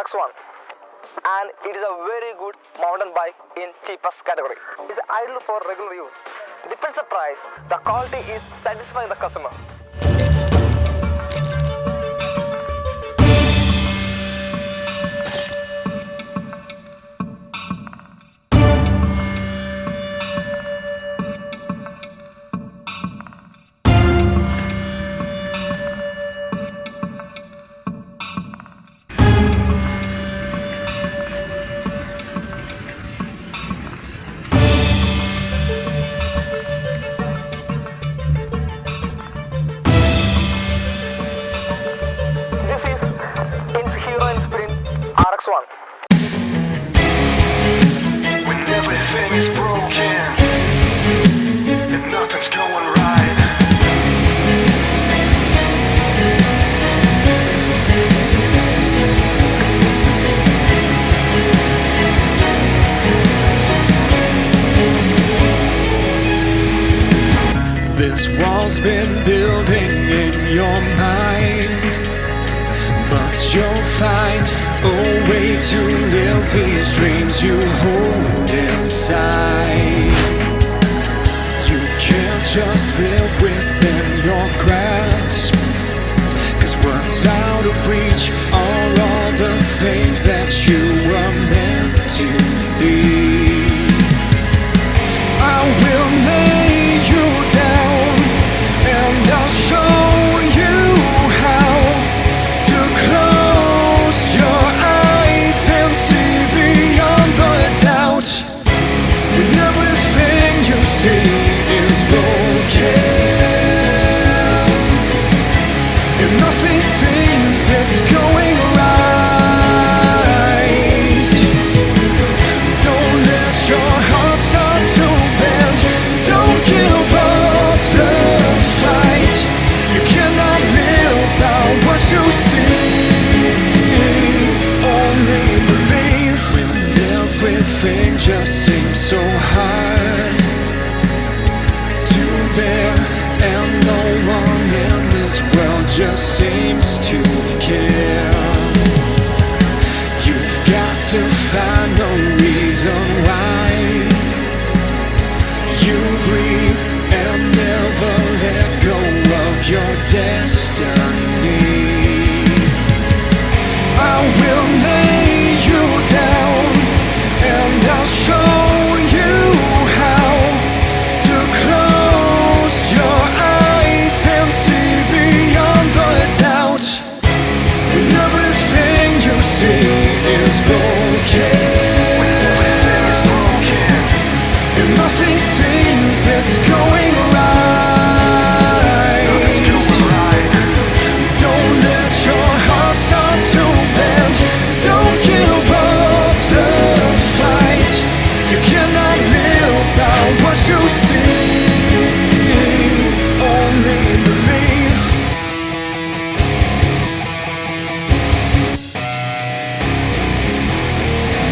RX-1, and it is a very good mountain bike in cheapest category. It is ideal for regular use. Depends the price, the quality is satisfying the customer. RX-1. When everything is broken and nothing's going right, this wall's been building in your mind, but you'll find a way to live these dreams you hold inside. You can't just live within your grasp, 'cause what's out of reach are all the things that you were meant to be. I will lay you down and I'll show you how to close your eyes and see beyond the doubt. When everything you see is broken and nothing seems it's going right, don't let your heart start to bend. Don't give up the fight. You cannot live by what you see. Only believe when everything just seems so hard to bear, and no one in this world just seems to care. You've got to find a reason why you breathe and never let go of your destiny.